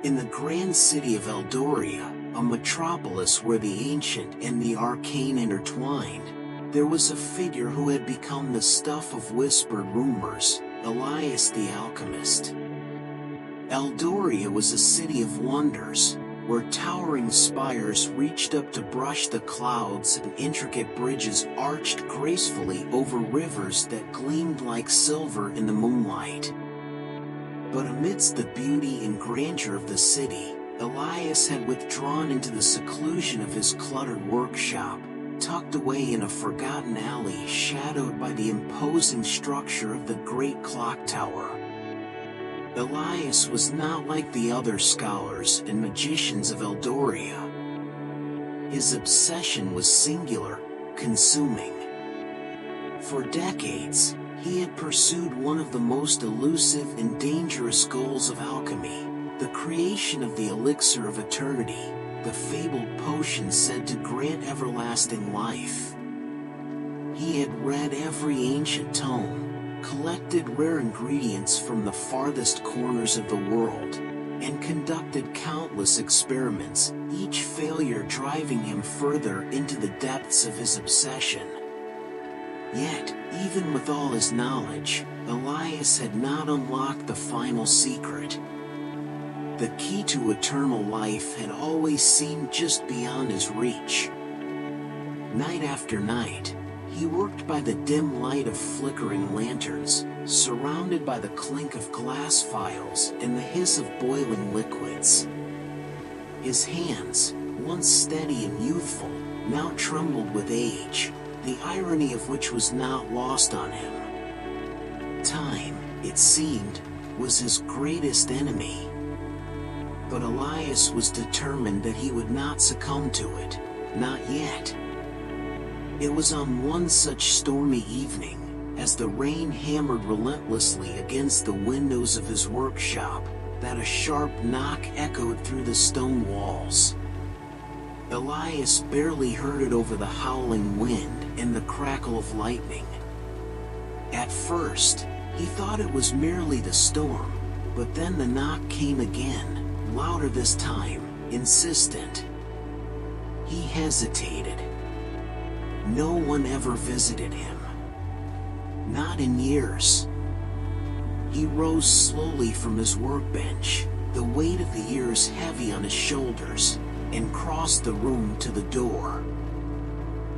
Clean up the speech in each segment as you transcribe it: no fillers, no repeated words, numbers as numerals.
In the grand city of Eldoria, a metropolis where the ancient and the arcane intertwined, there was a figure who had become the stuff of whispered rumors, Elias the Alchemist. Eldoria was a city of wonders, where towering spires reached up to brush the clouds and intricate bridges arched gracefully over rivers that gleamed like silver in the moonlight. But amidst the beauty and grandeur of the city, Elias had withdrawn into the seclusion of his cluttered workshop, tucked away in a forgotten alley shadowed by the imposing structure of the great clock tower. Elias was not like the other scholars and magicians of Eldoria. His obsession was singular, consuming. For decades, he had pursued one of the most elusive and dangerous goals of alchemy, the creation of the Elixir of Eternity, the fabled potion said to grant everlasting life. He had read every ancient tome, collected rare ingredients from the farthest corners of the world, and conducted countless experiments, each failure driving him further into the depths of his obsession. Yet, even with all his knowledge, Elias had not unlocked the final secret. The key to eternal life had always seemed just beyond his reach. Night after night, he worked by the dim light of flickering lanterns, surrounded by the clink of glass vials and the hiss of boiling liquids. His hands, once steady and youthful, now trembled with age, the irony of which was not lost on him. Time, it seemed, was his greatest enemy. But Elias was determined that he would not succumb to it, not yet. It was on one such stormy evening, as the rain hammered relentlessly against the windows of his workshop, that a sharp knock echoed through the stone walls. Elias barely heard it over the howling wind and the crackle of lightning. At first, he thought it was merely the storm, but then the knock came again, louder this time, insistent. He hesitated. No one ever visited him. Not in years. He rose slowly from his workbench, the weight of the years heavy on his shoulders, and crossed the room to the door.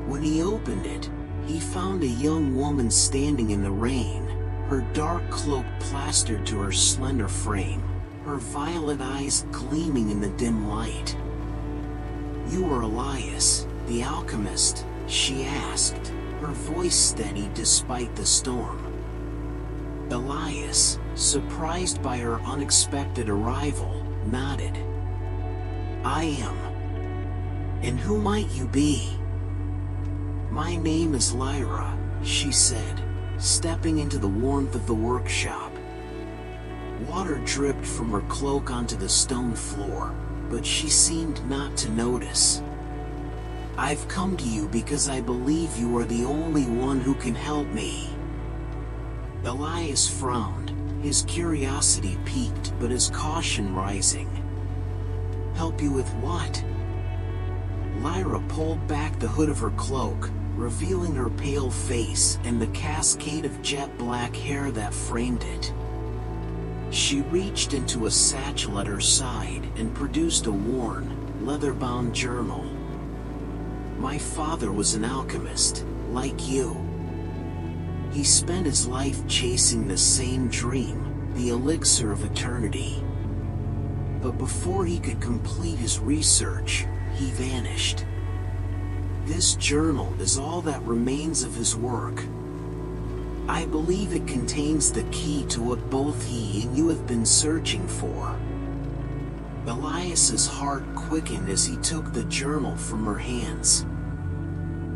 When he opened it, he found a young woman standing in the rain, her dark cloak plastered to her slender frame, her violet eyes gleaming in the dim light. "You are Elias, the alchemist?" she asked, her voice steady despite the storm. Elias, surprised by her unexpected arrival, nodded. "I am. And who might you be?" "My name is Lyra," she said, stepping into the warmth of the workshop. Water dripped from her cloak onto the stone floor, but she seemed not to notice. "I've come to you because I believe you are the only one who can help me." Elias frowned, his curiosity piqued but his caution rising. "Help you with what?" Lyra pulled back the hood of her cloak, revealing her pale face and the cascade of jet black hair that framed it. She reached into a satchel at her side and produced a worn, leather-bound journal. "My father was an alchemist, like you. He spent his life chasing the same dream, the Elixir of Eternity. But before he could complete his research, he vanished. This journal is all that remains of his work. I believe it contains the key to what both he and you have been searching for." Elias's heart quickened as he took the journal from her hands.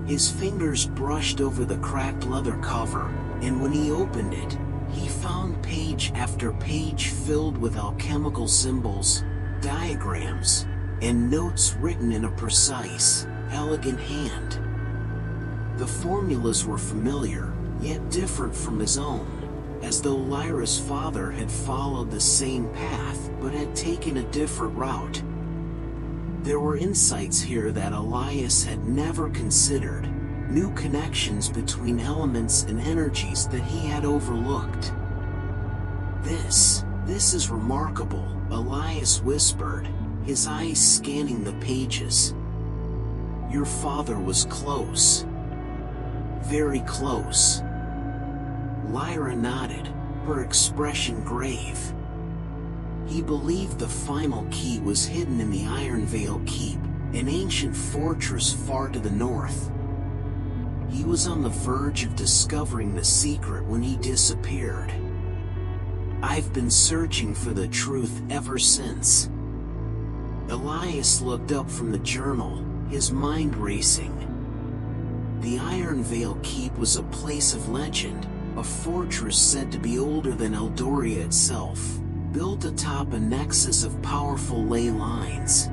His fingers brushed over the cracked leather cover, and when he opened it, he found page after page filled with alchemical symbols, diagrams, and notes written in a precise, elegant hand. The formulas were familiar, yet different from his own, as though Lyra's father had followed the same path but had taken a different route. There were insights here that Elias had never considered, new connections between elements and energies that he had overlooked. This is remarkable," Elias whispered, his eyes scanning the pages. "Your father was close. Very close." Lyra nodded, her expression grave. "He believed the final key was hidden in the Ironveil Keep, an ancient fortress far to the north. He was on the verge of discovering the secret when he disappeared. I've been searching for the truth ever since." Elias looked up from the journal, his mind racing. The Ironveil Keep was a place of legend, a fortress said to be older than Eldoria itself, built atop a nexus of powerful ley lines.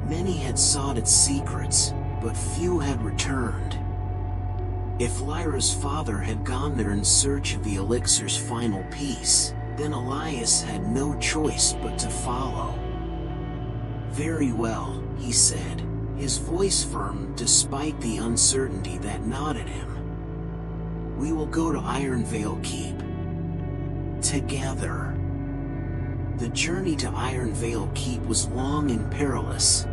Many had sought its secrets, but few had returned. If Lyra's father had gone there in search of the elixir's final piece, then Elias had no choice but to follow. "Very well," he said, his voice firm despite the uncertainty that gnawed at him. "We will go to Ironveil Keep. Together." The journey to Ironveil Keep was long and perilous.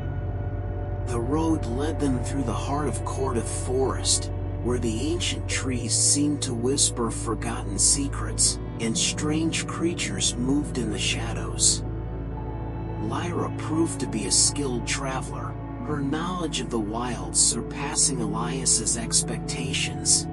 The road led them through the heart of Cordoth Forest, where the ancient trees seemed to whisper forgotten secrets, and strange creatures moved in the shadows. Lyra proved to be a skilled traveler, her knowledge of the wilds surpassing Elias's expectations.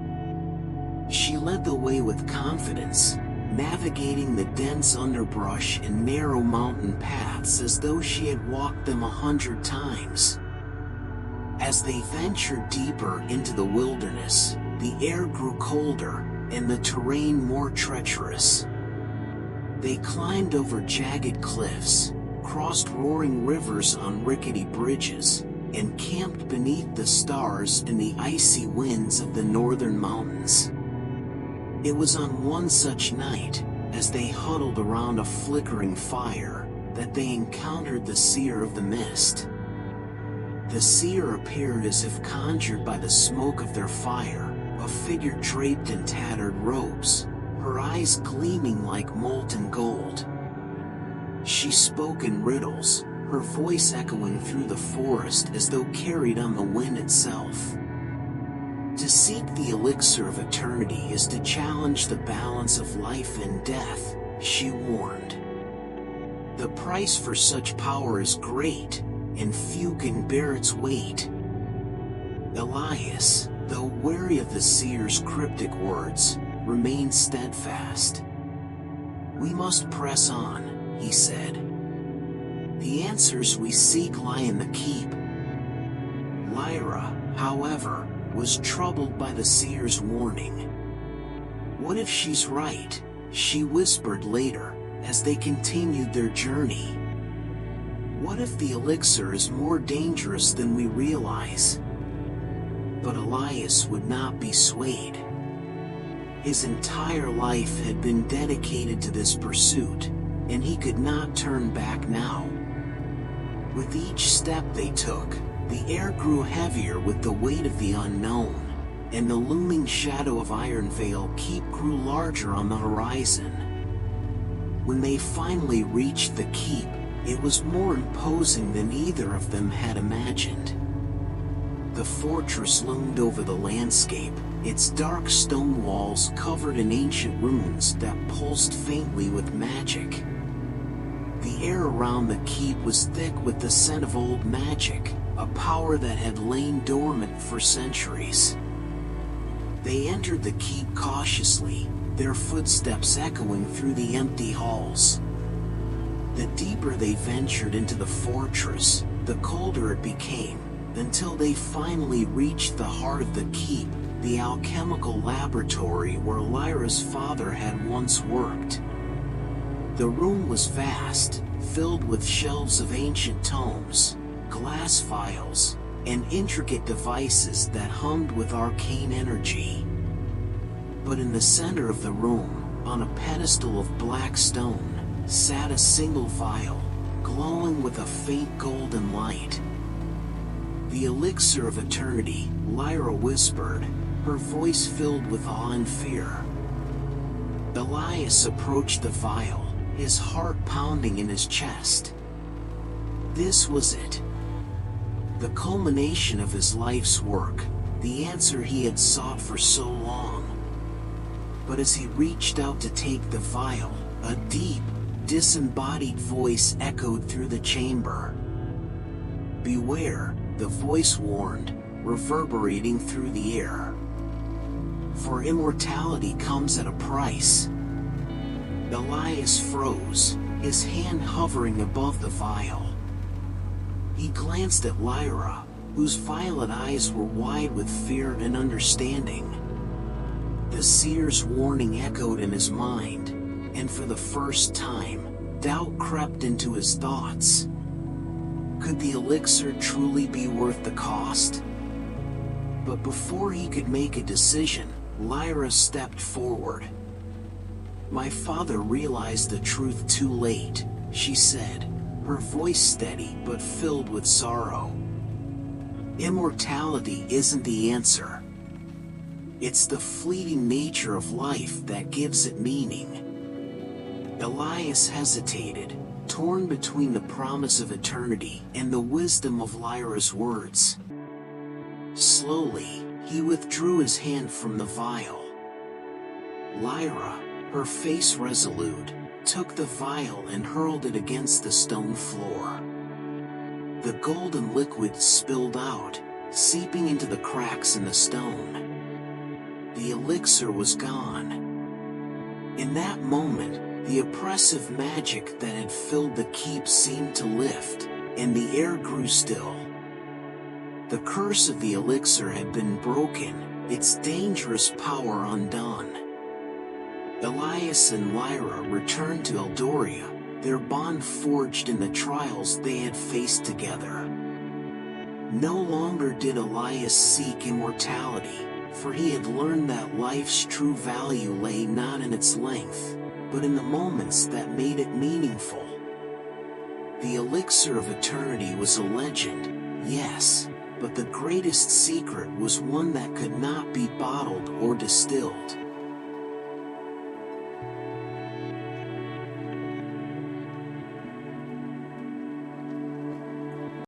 She led the way with confidence, navigating the dense underbrush and narrow mountain paths as though she had walked them 100 times. As they ventured deeper into the wilderness, the air grew colder, and the terrain more treacherous. They climbed over jagged cliffs, crossed roaring rivers on rickety bridges, and camped beneath the stars in the icy winds of the northern mountains. It was on one such night, as they huddled around a flickering fire, that they encountered the Seer of the Mist. The seer appeared as if conjured by the smoke of their fire, a figure draped in tattered robes, her eyes gleaming like molten gold. She spoke in riddles, her voice echoing through the forest as though carried on the wind itself. To seek the Elixir of Eternity is to challenge the balance of life and death, she warned. The price for such power is great, and few can bear its weight. Elias, though wary of the seer's cryptic words, remained steadfast. "We must press on," he said. "The answers we seek lie in the keep." Lyra, however, was troubled by the seer's warning. "What if she's right?" she whispered later, as they continued their journey. "What if the elixir is more dangerous than we realize?" But Elias would not be swayed. His entire life had been dedicated to this pursuit, and he could not turn back now. With each step they took, the air grew heavier with the weight of the unknown, and the looming shadow of Ironveil Keep grew larger on the horizon. When they finally reached the keep, it was more imposing than either of them had imagined. The fortress loomed over the landscape, its dark stone walls covered in ancient runes that pulsed faintly with magic. The air around the keep was thick with the scent of old magic, a power that had lain dormant for centuries. They entered the keep cautiously, their footsteps echoing through the empty halls. The deeper they ventured into the fortress, the colder it became, until they finally reached the heart of the keep, the alchemical laboratory where Lyra's father had once worked. The room was vast, filled with shelves of ancient tomes, glass vials, and intricate devices that hummed with arcane energy. But in the center of the room, On a pedestal of black stone sat a single vial, glowing with a faint golden light. "The Elixir of Eternity," Lyra whispered, her voice filled with awe and fear. Elias approached the vial, his heart pounding in his chest. This was it. The culmination of his life's work, the answer he had sought for so long. But as he reached out to take the vial, a deep, disembodied voice echoed through the chamber. "Beware," the voice warned, reverberating through the air. "For immortality comes at a price." Elias froze, his hand hovering above the vial. He glanced at Lyra, whose violet eyes were wide with fear and understanding. The seer's warning echoed in his mind, and for the first time, doubt crept into his thoughts. Could the elixir truly be worth the cost? But before he could make a decision, Lyra stepped forward. "My father realized the truth too late," she said, her voice steady but filled with sorrow. "Immortality isn't the answer. It's the fleeting nature of life that gives it meaning." Elias hesitated, torn between the promise of eternity and the wisdom of Lyra's words. Slowly, he withdrew his hand from the vial. Lyra, her face resolute, took the vial and hurled it against the stone floor. The golden liquid spilled out, seeping into the cracks in the stone. The elixir was gone. In that moment, the oppressive magic that had filled the keep seemed to lift, and the air grew still. The curse of the elixir had been broken, its dangerous power undone. Elias and Lyra returned to Eldoria, their bond forged in the trials they had faced together. No longer did Elias seek immortality, for he had learned that life's true value lay not in its length, but in the moments that made it meaningful. The Elixir of Eternity was a legend, yes, but the greatest secret was one that could not be bottled or distilled.